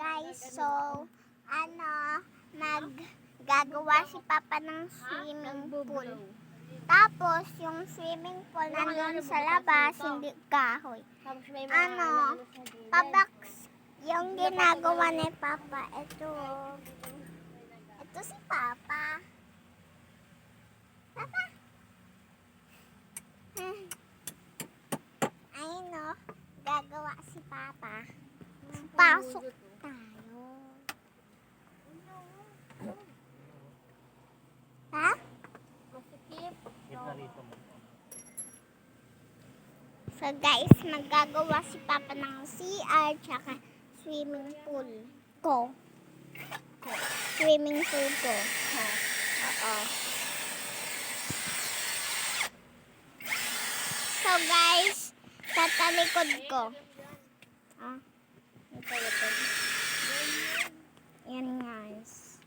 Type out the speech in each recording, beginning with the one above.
guys, so, maggagawa si Papa ng swimming pool. Tapos, yung swimming pool nandun sa labas, hindi kahoy. Pabaks, yung ginagawa ni Papa, ito si Papa. Papa? Ayun o, gagawa si Papa. Pasok tayo. Ha? Masikip. So guys, maggagawa si Papa ng CR tsaka swimming pool ko. Swimming pool ko. Oo. So guys, tatalikod ko. Ito. Yan guys.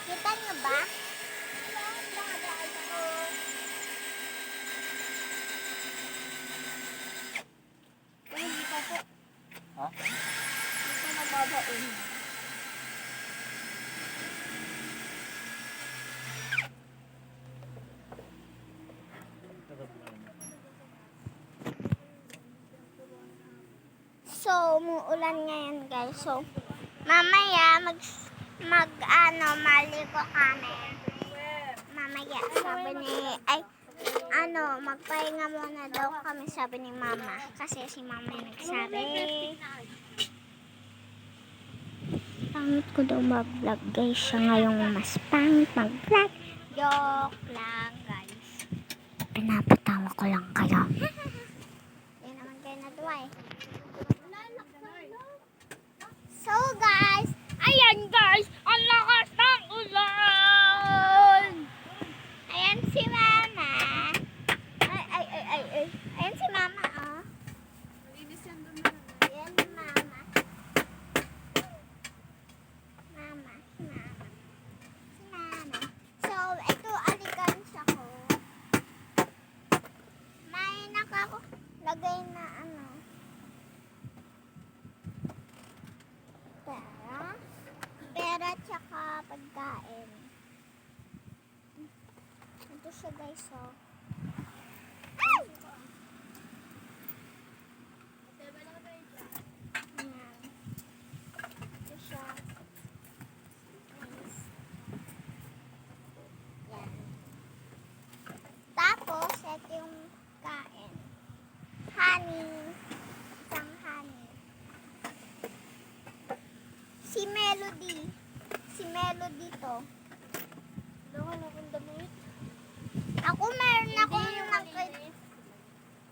Kita nyo ba? Hindi pa po. Ha? Hindi pa nababaon. So, umuulan ngayon guys. So, mamaya maligo kami. Mamaya, sabi ni, magpahinga muna daw kami, sabi ni Mama. Kasi si Mama yung nagsabi. Pangit ko daw mag-vlog guys. Siya ngayong mas pangit mag-vlog. Joke lang guys. Pinapatawa ko lang kayo. Yan naman kayo na duwa eh. So guys, ayan guys, ang lakas ng ulan. Ayan si Mama. Ay. Ayan si Mama, oh. Malinis yan doon na. Ayan si Mama. Si Mama. So, ito alikansya ko. May nakalagay na pera tsaka pagkain. Ito siya guys, oh. Ay! Ayan. Ito siya. Nice. Yan. Tapos, ito yung kain. Honey. Isang honey. Si Melody to. Wala akong damit. Ako meron akong nakita.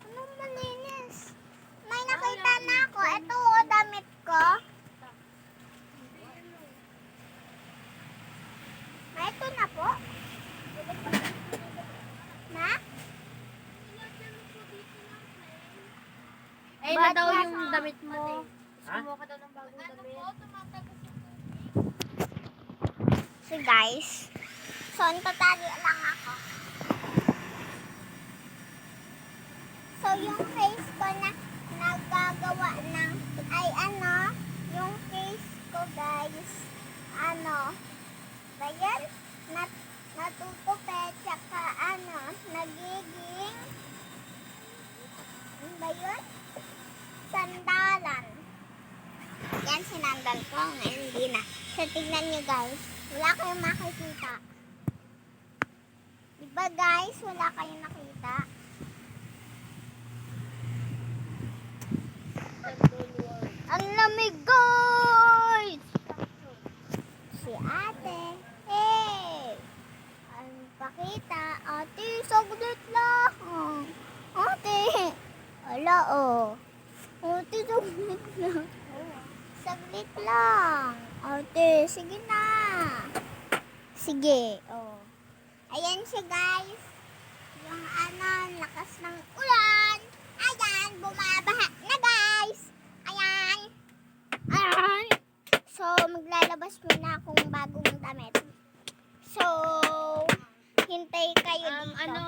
Anong malinis? May nakita na ako. Ito o, damit ko. Ito na po. Na? Ay, na daw yung damit mo. Ha? Kumuha ka daw ng bagong damit. So guys, so tatali lang ako. So yung face ko na nagagawa ng, yung face ko guys, ba yan? Natutupet, tsaka nagiging, ba yun? Sandalan. Yan, sinandal ko. Ngayon, hindi na. So, tignan nyo guys. Wala kayong makikita. Diba guys? Wala kayong nakita. Ang lamig guys! Si ate. Hey! Ang pakita. Ate, saglit lang. Ate. Wala oh. Ate, saglit lang. Saglit lang. Ate, sige na. Sige. Oh. Ayan siya guys. Yung lakas ng ulan. Ayan, bumabaha na guys. Ayan. Ayan. So, maglalabas muna akong bagong damit. So, Maghintay kayo dito.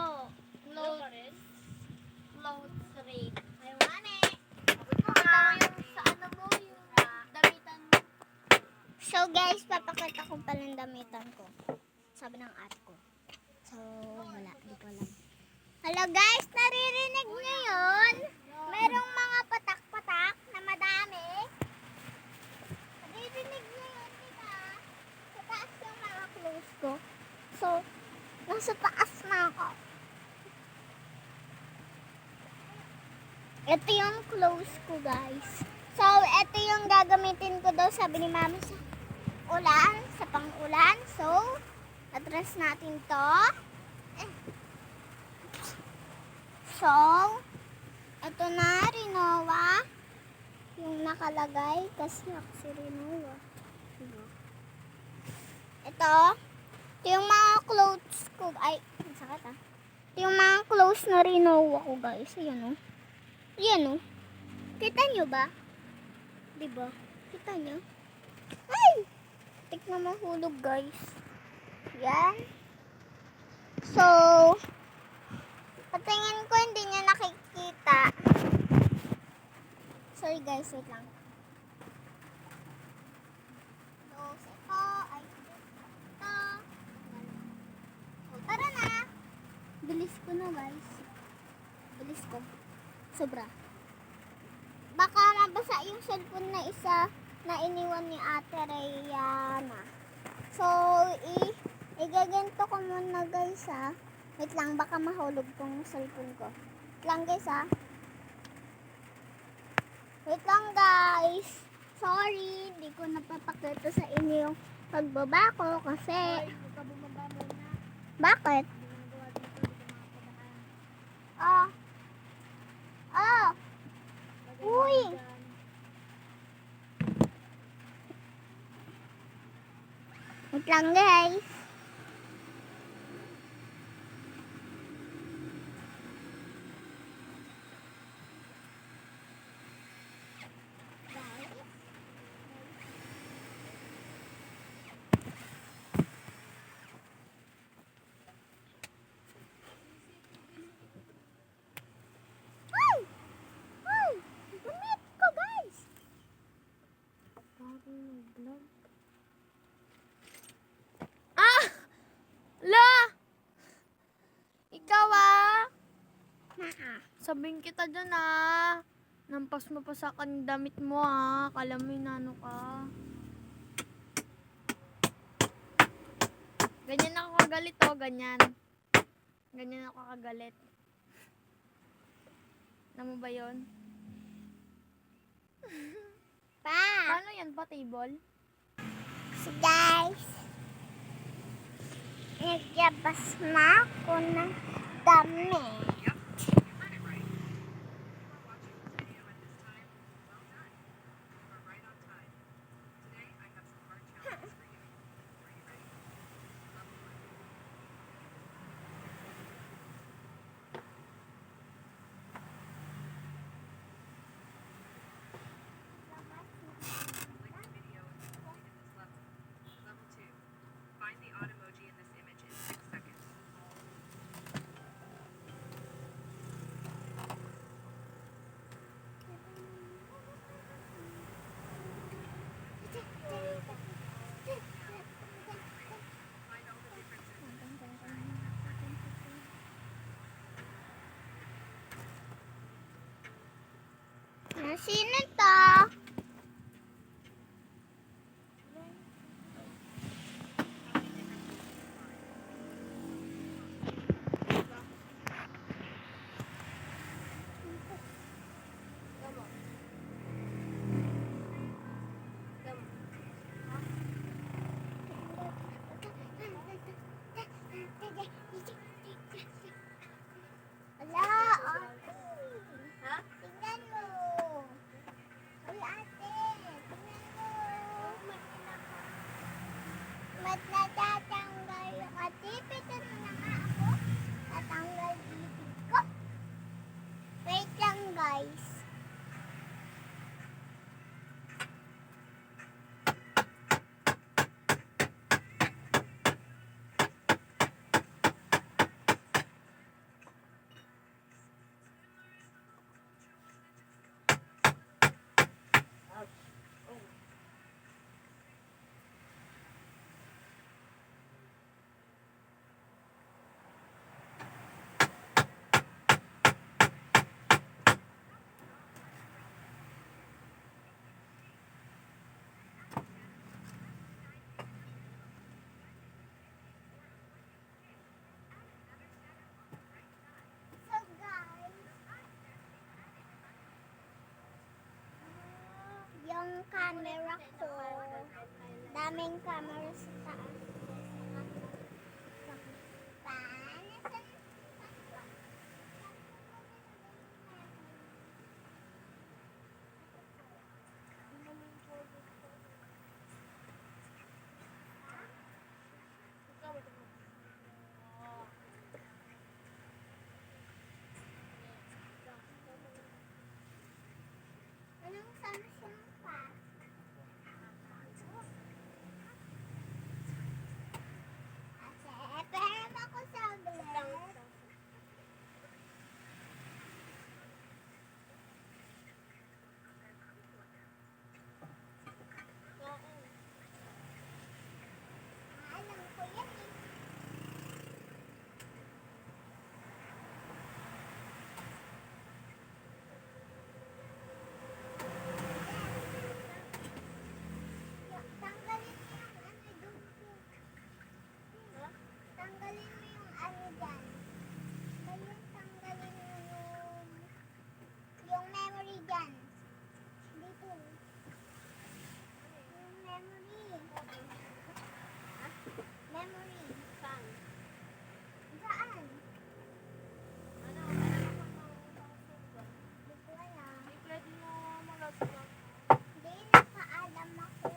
Clothes rate. Ay, mane. Pakita mo yung sa ano mo, yung damitan mo. So guys, papakita ko pala ang damitan ko. Sabi ng ate ko. So, wala. Di ko alam. Hello guys, naririnig niyo yun? Merong mga patak-patak na madami. Naririnig niyo yun, diba? Sa taas yung mga clothes ko. So, nasa taas na ako. Ito yung clothes ko guys. So, ito yung gagamitin ko daw, sabi ni mama sa ulan, sa pang-ulan. So, atras natin to. So, ito na, Rinoa. Yung nakalagay, kasi ako si Rinoa. Diba? Ito yung mga clothes ko. Ay, ang sakit ah. Ito yung mga clothes na Rinoa ko guys. Ayan o. Ayan o. Kita nyo ba? Diba? Kita nyo? Ay! Tik na mahulog guys. Yan. So, patingin ko hindi niya nakikita. Sorry guys, wait lang. So, ito, ay, ito. So, tara na. Bilis ko na guys. Bilis ko. Sobra. Baka mabasa yung cellphone na isa na iniwan ni Ate Rayana. So, igaganto ko muna guys ha. Wait lang, baka mahulog tong cellphone ko. Wait lang guys ha. Wait lang guys. Sorry, hindi ko napapakita sa inyo yung pagbaba ko kasi... Bumaba muna. Bakit? Ginagawa dito, di ko makakabaan. Ah. Ah. Uy. Wait lang guys. Ay! Ay! Damit ko guys! Ah! La! Ikaw ah! Sabihin kita dyan ah. Nampas mo pa sa akin damit mo ah. Kala mo inano ka. Ganyan ako kagalit oh, ganyan. Ganyan ako kagalit. Alam mo ba yun? Pa! Paano yan pa, table? So guys, nagyabas na ako ng damit. Sino to? Ala, ate. Ha? Tingnan mo. yung camera ko. Daming camera sa taas. Anong Samsung pa? Ate, pero ako saglit. Alam ko yan eh. Tanggalin mo yung ano doon. Tanggalin mo yung ano dyan. Tanggalin mo yung memory dyan. Dito. Yung memory. Memory. Saan? Saan? Hindi ko alam. Hindi, nakaalam ako.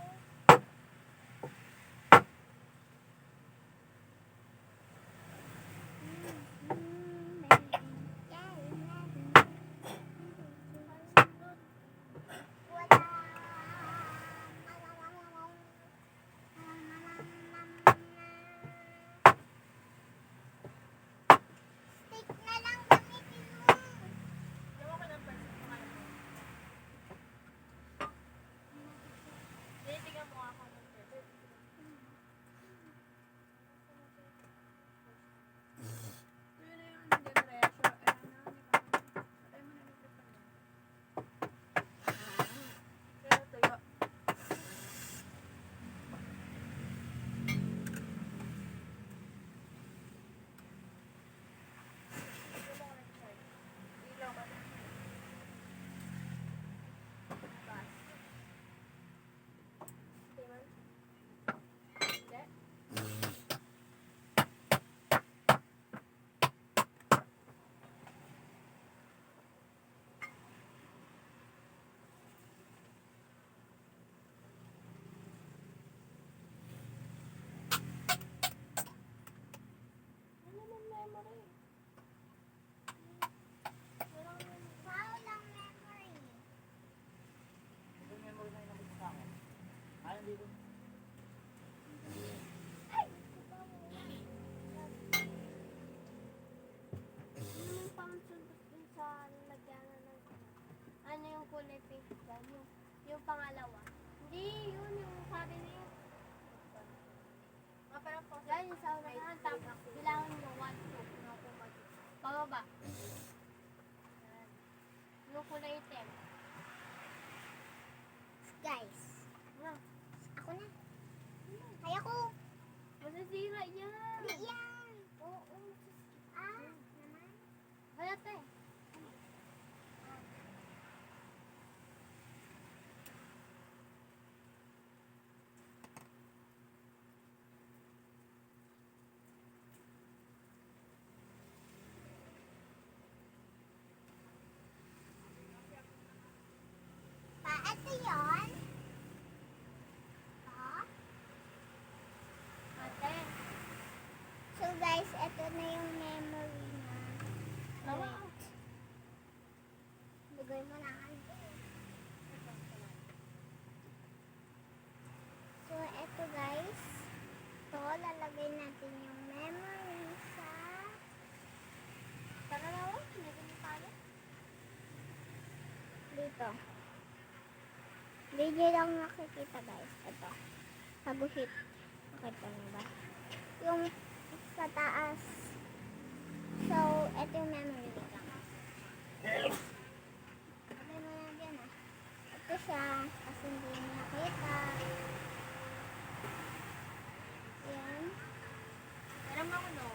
Stick na lang gamitin mo. Wow lang memory. Ay! Anong pang-suntok dun sa lagyanan ng ano yung kulay pink dyan? Yung pangalawa. Hindi, yun yung sabi niya. Yan yung sa unahan. Tapos, bilangin mo 1, 2. Pababa. Yan. Yung kulay itim. Guys, Ano? ako na. Kaya ko. Masasira yan. Hindi yan. Oo. Naman. Halate. Ito yun. Pa. Ate. So guys, ito na yung memory na. Tawa. Lagay mo na. So ito guys. So lalagay natin yung memory sa Pangalawa? Hindi ko na tayo. dito. Hindi nyo lang nakikita guys. Ito. Haguhit. Nakita nyo ba? Yung sa taas. So, ito yung memory lang. Lagay mo na dyan ah. Ito siya. Kasi hindi nyo nakita. Yan. Meron ako no.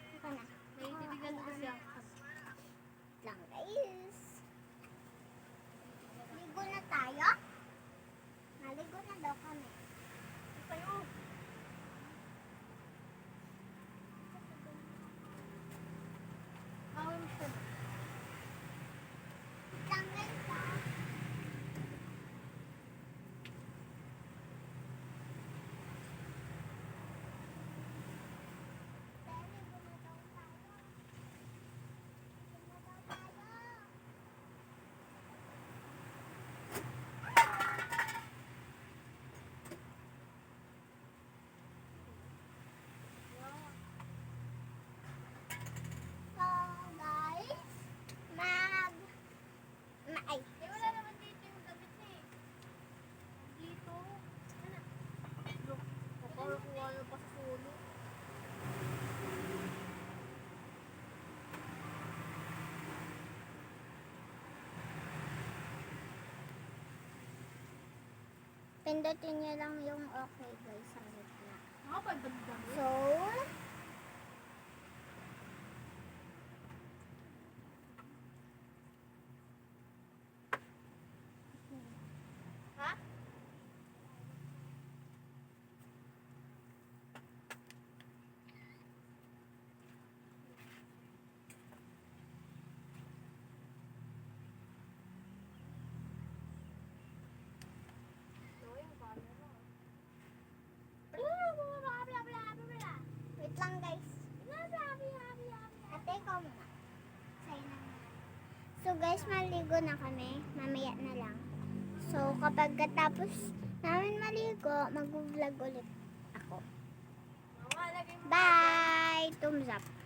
Ito na. May titigan ko siya. Lang guys. Pindutin nyo lang yung okay guys sa gitna. Ako pa bagdang. So, Ha? Ito yung camera. wait lang guys. Ate, ikaw muna. Sa'yo na muna. So guys, maligo na kami. Mamaya na lang. So kapag katapos namin maligo, mag-vlog ulit ako. Mama, lagay mo. Bye! Thumbs up.